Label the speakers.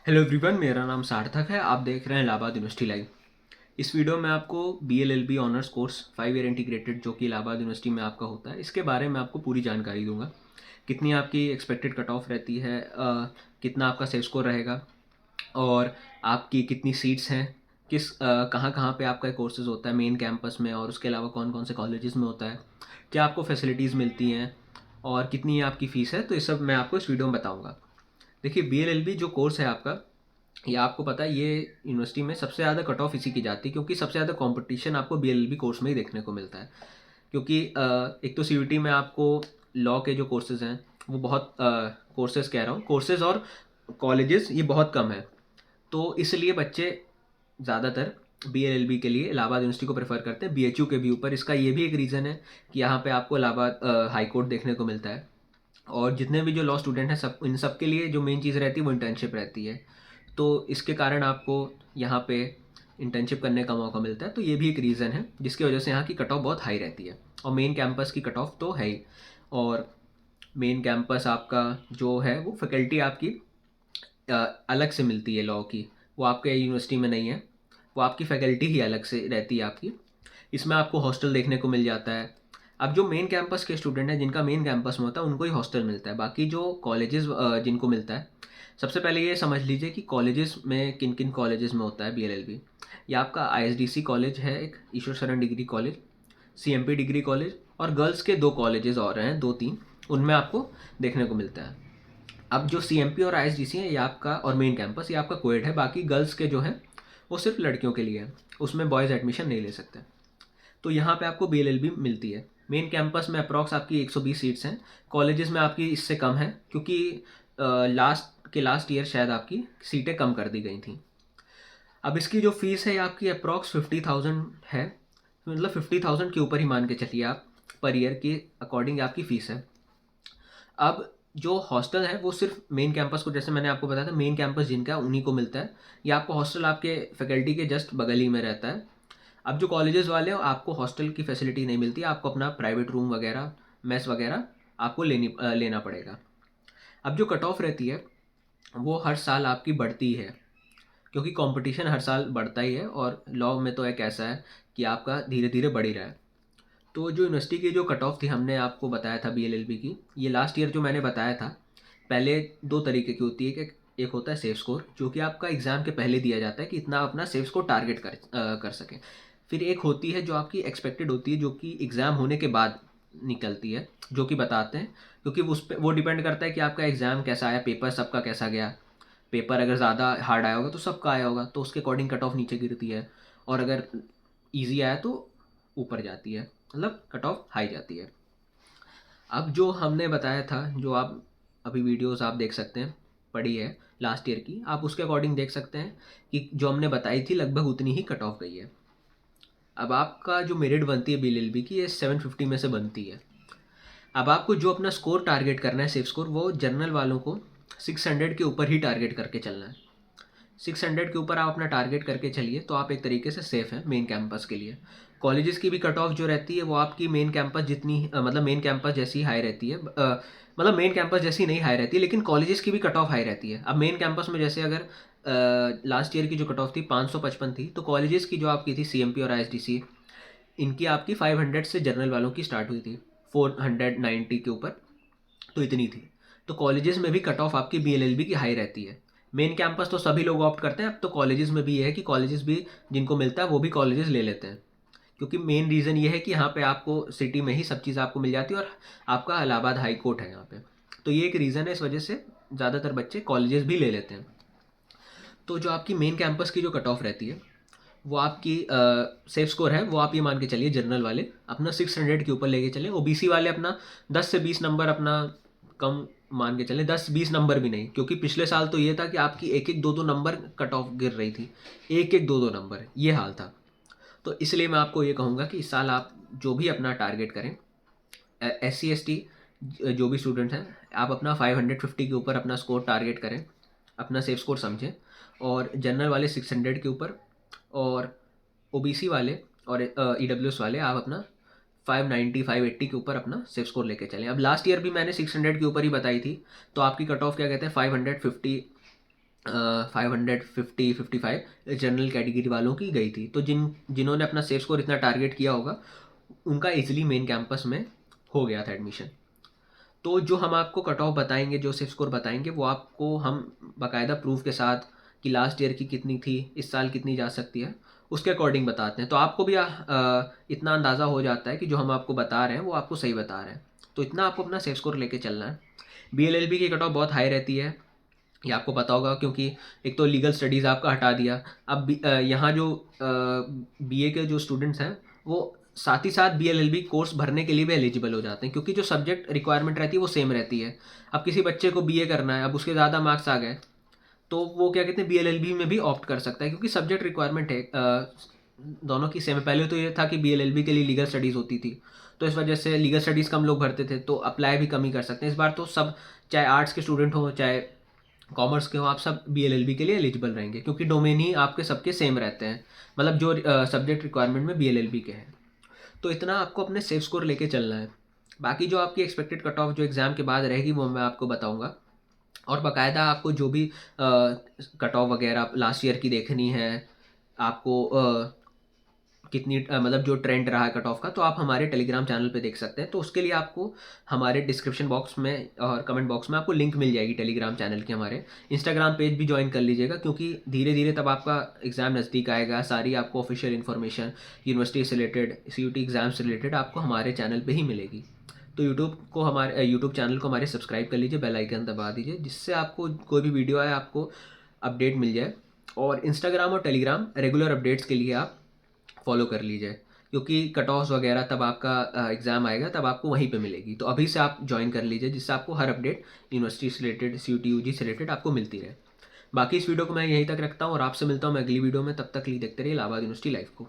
Speaker 1: Hello everyone, मेरा नाम सार्थक है। आप देख रहे हैं इलाहाबाद यूनिवर्सिटी लाइव। इस वीडियो में आपको BLLB honours course 5 year integrated जो कि इलाहाबाद यूनिवर्सिटी में आपका होता है, इसके बारे में आपको पूरी जानकारी दूंगा। कितनी आपकी एक्सपेक्टेड कट ऑफ रहती है, कितना आपका सेव स्कोर रहेगा, और आपकी कितनी सीट्स हैं, कहाँ कहाँ पे आपका कोर्सेज होता है मेन कैंपस में, और उसके अलावा कौन कौन से कॉलेजेस में होता है, क्या आपको फैसिलिटीज़ मिलती हैं, और कितनी आपकी फ़ीस है। तो ये सब मैं आपको इस वीडियो में बताऊँगा। देखिए, BLLB जो कोर्स है आपका, ये आपको पता है, ये यूनिवर्सिटी में सबसे ज़्यादा कट ऑफ इसी की जाती है, क्योंकि सबसे ज़्यादा कंपटीशन आपको BLLB कोर्स में ही देखने को मिलता है। क्योंकि एक तो CUET में आपको लॉ के जो कोर्सेज़ हैं वो बहुत, कोर्सेज़ कह रहा हूँ, कोर्सेज़ और कॉलेजेस ये बहुत कम है। तो इसलिए बच्चे ज़्यादातर BLLB के लिए इलाहाबाद यूनिवर्सिटी को प्रेफर करते हैं BHU के भी ऊपर। इसका ये भी एक रीज़न है कि यहाँ पे आपको इलाहाबाद हाई कोर्ट देखने को मिलता है, और जितने भी जो लॉ स्टूडेंट हैं, सब इन सब के लिए जो मेन चीज़ रहती है वो इंटर्नशिप रहती है। तो इसके कारण आपको यहाँ पे इंटर्नशिप करने का मौका मिलता है। तो ये भी एक रीज़न है जिसकी वजह से यहाँ की कट ऑफ बहुत हाई रहती है, और मेन कैंपस की कट ऑफ तो है ही। और मेन कैंपस आपका जो है वो फैकल्टी आपकी अलग से मिलती है लॉ की, वो आपके यूनिवर्सिटी में नहीं है, वो आपकी फैकल्टी ही अलग से रहती है आपकी। इसमें आपको हॉस्टल देखने को मिल जाता है। अब जो मेन कैंपस के स्टूडेंट हैं जिनका मेन कैंपस में होता है उनको ही हॉस्टल मिलता है। बाकी जो कॉलेजेस जिनको मिलता है, सबसे पहले ये समझ लीजिए कि कॉलेजेस में किन किन कॉलेजेस में होता है BLLB। ये आपका ISDC कॉलेज है, एक ईश्वर शरण degree college, CMP degree college, और गर्ल्स के 2 कॉलेजेस और हैं, 2-3, उनमें आपको देखने को मिलता है। अब जो CMP और ISDC है ये आपका, और मेन कैंपस ये आपका कोएड है। बाकी गर्ल्स के जो है वो सिर्फ लड़कियों के लिए है, उसमें बॉयज़ एडमिशन नहीं ले सकते। तो यहाँ पे आपको BLLB मिलती है। मेन कैंपस में अप्रॉक्स आपकी 120 सीट्स हैं। कॉलेजेस में आपकी इससे कम है, क्योंकि लास्ट ईयर शायद आपकी सीटें कम कर दी गई थी। अब इसकी जो फ़ीस है आपकी अप्रॉक्स 50,000 है, मतलब 50,000 के ऊपर ही मान के चलिए आप, पर ईयर के अकॉर्डिंग आपकी फ़ीस है। अब जो हॉस्टल है वो सिर्फ मेन कैंपस को, जैसे मैंने आपको बताया था, मेन कैंपस जिनका उन्हीं को मिलता है। या आपको हॉस्टल आपके फैकल्टी के जस्ट बगल ही में रहता है। अब जो कॉलेजेस वाले हो, आपको हॉस्टल की फैसिलिटी नहीं मिलती, आपको अपना प्राइवेट रूम वगैरह, मेस वगैरह आपको लेना पड़ेगा। अब जो कट ऑफ रहती है वो हर साल आपकी बढ़ती है, क्योंकि कंपटीशन हर साल बढ़ता ही है, और लॉ में तो एक ऐसा है कि आपका धीरे धीरे बढ़ ही रहा है। तो जो यूनिवर्सिटी की जो कट ऑफ थी, हमने आपको बताया था BLLB की, ये लास्ट ईयर जो मैंने बताया था, पहले 2 तरीके की होती है कि एक होता है सेफ स्कोर, जो कि आपका एग्ज़ाम के पहले दिया जाता है कि इतना अपना सेफ स्कोर टारगेट कर सकें। फिर एक होती है जो आपकी एक्सपेक्टेड होती है, जो कि एग्ज़ाम होने के बाद निकलती है, जो कि बताते हैं, क्योंकि उस पे वो डिपेंड करता है कि आपका एग्ज़ाम कैसा आया, पेपर सबका कैसा गया। पेपर अगर ज़्यादा हार्ड आया होगा तो सबका आया होगा, तो उसके अकॉर्डिंग कट ऑफ नीचे गिरती है, और अगर ईजी आया तो ऊपर जाती है, मतलब कट ऑफ हाई जाती है। अब जो हमने बताया था, जो आप अभी वीडियोस आप देख सकते हैं, पड़ी है लास्ट ईयर की, आप उसके अकॉर्डिंग देख सकते हैं कि जो हमने बताई थी लगभग उतनी ही कट ऑफ गई है। अब आपका जो मेरिट बनती है BLLB की, ये 750 में से बनती है। अब आपको जो अपना स्कोर टारगेट करना है, सेफ स्कोर, वो जनरल वालों को 600 के ऊपर ही टारगेट करके चलना है। 600 के ऊपर आप अपना टारगेट करके चलिए तो आप एक तरीके से सेफ़ हैं मेन कैंपस के लिए। कॉलेजेस की भी कट ऑफ जो रहती है वो आपकी मेन कैंपस जितनी, मतलब मेन कैंपस जैसी हाई रहती है, मतलब मेन कैंपस जैसी नहीं हाई रहती है, लेकिन कॉलेजेस की भी कट ऑफ हाई रहती है। अब मेन कैंपस में जैसे अगर लास्ट ईयर की जो कट ऑफ थी 555 थी, तो कॉलेजेस की जो आपकी थी CMP और ISDC, इनकी आपकी 500 से जनरल वालों की स्टार्ट हुई थी, 490 के ऊपर, तो इतनी थी। तो कॉलेजेस में भी कट ऑफ आपकी BLLB की हाई रहती है। मेन कैंपस तो सभी लोग ऑप्ट करते हैं, अब तो कॉलेजेस में भी ये है कि कॉलेजेस भी जिनको मिलता है वो भी कॉलेजेस ले लेते हैं, क्योंकि मेन रीज़न ये है कि यहाँ पे आपको सिटी में ही सब चीज़ आपको मिल जाती है, और आपका इलाहाबाद हाई कोर्ट है यहाँ पे। तो ये एक रीज़न है, इस वजह से ज़्यादातर बच्चे कॉलेजेस भी ले लेते हैं। तो जो आपकी मेन कैंपस की जो कट ऑफ रहती है वो आपकी सेफ स्कोर है, वो आप ये मान के चलिए जनरल वाले अपना 600 के ऊपर लेके चलें, OBC वाले अपना 10 से 20 नंबर अपना कम मान के चलें, 10-20 नंबर भी नहीं, क्योंकि पिछले साल तो ये था कि आपकी एक एक दो दो नंबर कट ऑफ गिर रही थी, एक एक दो दो नंबर, ये हाल था। तो इसलिए मैं आपको ये कहूँगा कि इस साल आप जो भी अपना टारगेट करें, SC ST जो भी स्टूडेंट हैं, आप अपना 550 के ऊपर अपना स्कोर टारगेट करें, अपना सेफ स्कोर समझें, और जनरल वाले 600 के ऊपर, और OBC वाले और EWS वाले आप अपना 590 580 के ऊपर अपना सेफ स्कोर लेके चलें। अब लास्ट ईयर भी मैंने 600 के ऊपर ही बताई थी, तो आपकी कट ऑफ क्या कहते हैं, 550 555 जनरल कैटेगरी वालों की गई थी। तो जिन्होंने अपना सेफ स्कोर इतना टारगेट किया होगा उनका इजीली मेन कैंपस में हो गया था एडमिशन। तो जो हम आपको कट ऑफ बताएंगे, जो सेफ स्कोर बताएंगे, वो आपको हम बाकायदा प्रूफ के साथ कि लास्ट ईयर की कितनी थी, इस साल कितनी जा सकती है, उसके अकॉर्डिंग बताते हैं। तो आपको भी इतना अंदाज़ा हो जाता है कि जो हम आपको बता रहे हैं वो आपको सही बता रहे हैं। तो इतना आपको अपना सेफ स्कोर लेके चलना है। BLLB की कट ऑफ बहुत हाई रहती है, ये आपको पता होगा, क्योंकि एक तो लीगल स्टडीज़ आपका हटा दिया। अब यहाँ जो BA के जो स्टूडेंट्स हैं वो साथ ही साथ BLLB कोर्स भरने के लिए भी एलिजिबल हो जाते हैं, क्योंकि जो सब्जेक्ट रिक्वायरमेंट रहती है वो सेम रहती है। अब किसी बच्चे को BA करना है, अब उसके ज़्यादा मार्क्स आ गए तो वो क्या कहते हैं BLLB में भी ऑप्ट कर सकता है, क्योंकि सब्जेक्ट रिक्वायरमेंट है दोनों की सेम है। पहले तो ये था कि BLLB के लिए लीगल स्टडीज़ होती थी, तो इस वजह से लीगल स्टडीज़ कम लोग भरते थे, तो अप्लाई भी कम ही कर सकते हैं। इस बार तो सब, चाहे आर्ट्स के स्टूडेंट हो चाहे कॉमर्स के हो, आप सब BLLB के लिए एलिजिबल रहेंगे, क्योंकि डोमेन ही आपके सबके सेम रहते हैं, मतलब जो सब्जेक्ट रिक्वायरमेंट में BLLB के हैं। तो इतना आपको अपने सेफ स्कोर लेके चलना है। बाकी जो आपकी एक्सपेक्टेड कट ऑफ जो एग्ज़ाम के बाद रहेगी वो मैं आपको बताऊंगा, और बाकायदा आपको जो भी कट ऑफ वगैरह लास्ट ईयर की देखनी है, आपको कितनी मतलब जो ट्रेंड रहा है कट ऑफ का, तो आप हमारे टेलीग्राम चैनल पे देख सकते हैं। तो उसके लिए आपको हमारे डिस्क्रिप्शन बॉक्स में और कमेंट बॉक्स में आपको लिंक मिल जाएगी टेलीग्राम चैनल की। हमारे इंस्टाग्राम पेज भी ज्वाइन कर लीजिएगा, क्योंकि धीरे धीरे तब आपका एग्ज़ाम नज़दीक आएगा, सारी आपको ऑफिशियल इन्फॉर्मेशन यूनिवर्सिटी से रिलेटेड, CUT एग्ज़ाम से रिलेटेड आपको हमारे चैनल पर ही मिलेगी। तो यूट्यूब चैनल को हमारे सब्सक्राइब कर लीजिए, बेल आइकन दबा दीजिए, जिससे आपको कोई भी वीडियो आए आपको अपडेट मिल जाए। और इंस्टाग्राम और टेलीग्राम रेगुलर अपडेट्स के लिए आप फॉलो कर लीजिए, क्योंकि कट ऑफ्स वगैरह तब आपका एग्ज़ाम आएगा तब आपको वहीं पे मिलेगी। तो अभी से आप ज्वाइन कर लीजिए, जिससे आपको हर अपडेट यूनिवर्सिटी से रिलेटेड, CUT UG से रिलेटेड आपको मिलती रहे। बाकी इस वीडियो को मैं यहीं तक रखता हूँ और आपसे मिलता हूँ मैं अगली वीडियो में। तब तक के लिए देखते रहिए इलाहाबाद यूनिवर्सिटी लाइव को।